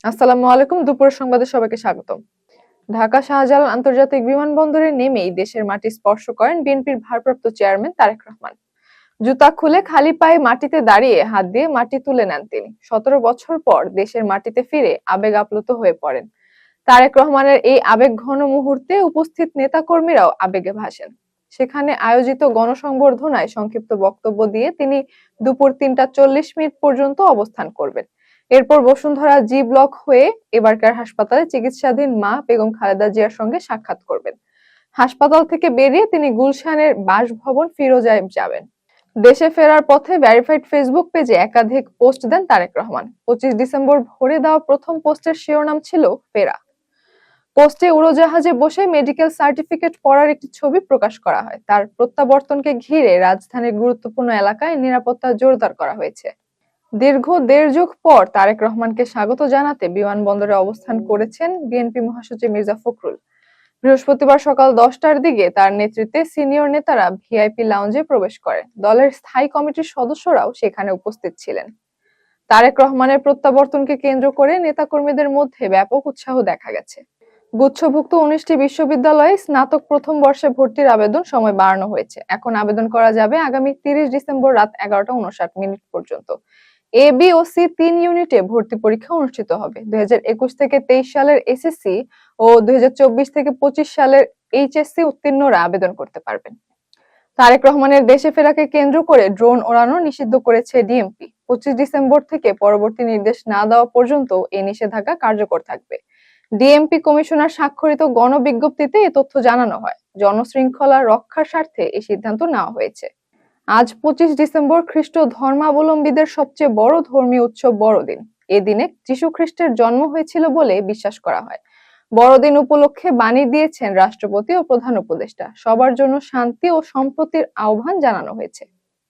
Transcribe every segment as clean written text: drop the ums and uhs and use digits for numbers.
আসসালামু আলাইকুম। দুপুরের সংবাদে সবাইকে স্বাগতম। ঢাকা শাহজালাল আন্তর্জাতিক বিমানবন্দরে নেমেই দেশের মাটি স্পর্শ করেন বিএনপির ভারপ্রাপ্ত চেয়ারম্যান তারেক রহমান। জুতা খুলে খালি পায়ে মাটিতে দাঁড়িয়ে হাত দিয়ে মাটি তুলে নেন তিনি। 17 বছর পর দেশের মাটিতে ফিরে আবেগ আপ্লুত হয়ে পড়েন। তারেক রহমানের এই আবেগঘন মুহূর্তে উপস্থিত নেতাকর্মীরাও আবেগে ভাসেন। সেখানে আয়োজিত গণসংবর্ধনায় সংক্ষিপ্ত বক্তব্য দিয়ে তিনি দুপুর 3টা 40 মিনিট পর্যন্ত অবস্থান করবেন। এরপর বসুন্ধরা জি ব্লক হয়ে এবারকার হাসপাতালে চিকিৎসাধীন মা বেগম খালেদা জিয়ার সঙ্গে সাক্ষাৎ করবেন। হাসপাতাল থেকে বেরিয়ে তিনি গুলশানের বাসভবন ফিরোজায় যাবেন। দেশে ফেরার পথে ভেরিফাইড ফেসবুক পেজে একাধিক পোস্ট দেন তারেক রহমান। 25 ডিসেম্বর ভোরে দেওয়া প্রথম পোস্টের শিরোনাম ছিল ফেরা। পোস্টে উড়োজাহাজে বসে মেডিকেল সার্টিফিকেট পড়ার একটি ছবি প্রকাশ করা হয়। তার প্রত্যাবর্তনকে ঘিরে রাজধানীর গুরুত্বপূর্ণ এলাকায় নিরাপত্তা জোরদার করা হয়েছে। দীর্ঘ 1.5 যুগ পর তারেক রহমানকে স্বাগত জানাতে বিমানবন্দরে অবস্থান করেছেন বিএনপি মহাসচিব মির্জা ফখরুল। বৃহস্পতিবার সকাল 10টার দিকে তার নেতৃত্বে সিনিয়র নেতারা ভিআইপি লাউঞ্জে প্রবেশ করেন। দলের স্থায়ী কমিটির সদস্যরাও সেখানে উপস্থিত ছিলেন। তারেক রহমানের প্রত্যাবর্তনকে কেন্দ্র করে নেতাকর্মীদের মধ্যে ব্যাপক উৎসাহ দেখা গেছে। গুচ্ছভুক্ত 19টি বিশ্ববিদ্যালয়ে স্নাতক প্রথম বর্ষে ভর্তির আবেদন সময় বাড়ানো হয়েছে। এখন আবেদন করা যাবে আগামী 30 ডিসেম্বর রাত 11টা 59 মিনিট পর্যন্ত। এ, বি ও সি 3 ইউনিটে ভর্তি পরীক্ষা অনুষ্ঠিত হবে। 2021 থেকে 23 সালের এসএসসি ও 2024 থেকে 25 সালের এইচএসসি উত্তীর্ণরা আবেদন করতে পারবেন। তারেক রহমানের দেশে ফেরাকে কেন্দ্র করে ড্রোন ওড়ানো নিষিদ্ধ করেছে ডিএমপি। 25 ডিসেম্বর থেকে পরবর্তী নির্দেশ না দেওয়া পর্যন্ত এই নিষেধাজ্ঞা কার্যকর থাকবে। ডিএমপি কমিশনার স্বাক্ষরিত গণবিজ্ঞপ্তিতে এ তথ্য জানানো হয়। জনশৃঙ্খলা রক্ষার স্বার্থে এই সিদ্ধান্ত নেওয়া হয়েছে। আজ 25 ডিসেম্বর খ্রিস্ট ধর্মাবলম্বীদের সবচেয়ে বড় ধর্মীয় উৎসব বড়দিন। এদিনে যীশু খ্রিস্টের জন্ম হয়েছিল বলে বিশ্বাস করা হয়। বড়দিন উপলক্ষে বাণী দিয়েছেন রাষ্ট্রপতি ও প্রধান উপদেষ্টা। সবার জন্য শান্তি ও সম্প্রীতির আহ্বান জানানো হয়েছে।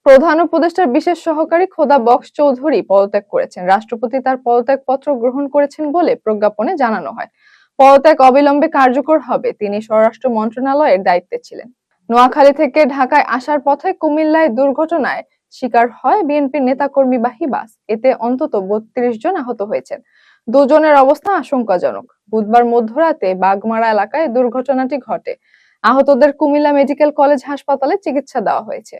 প্রধান উপদেষ্টার বিশেষ সহকারী খোদা বক্স চৌধুরী পদত্যাগ করেছেন। রাষ্ট্রপতি তার পদত্যাগপত্র গ্রহণ করেছেন বলে প্রজ্ঞাপনে জানানো হয়। পদত্যাগ অবিলম্বে কার্যকর হবে। তিনি স্বরাষ্ট্র মন্ত্রণালয়ের দায়িত্বে ছিলেন। নোয়াখালী থেকে ঢাকায় আসার পথে কুমিল্লায় দুর্ঘটনায় শিকার হয় বিএনপির নেতাকর্মীবাহী বাস। এতে অন্তত 32 জন আহত হয়েছেন। 2 জনের অবস্থা আশঙ্কাজনক। বুধবার মধ্যরাতে বাগমারা এলাকায় দুর্ঘটনাটি ঘটে। আহতদের কুমিল্লা মেডিকেল কলেজ হাসপাতালে চিকিৎসা দেওয়া হয়েছে।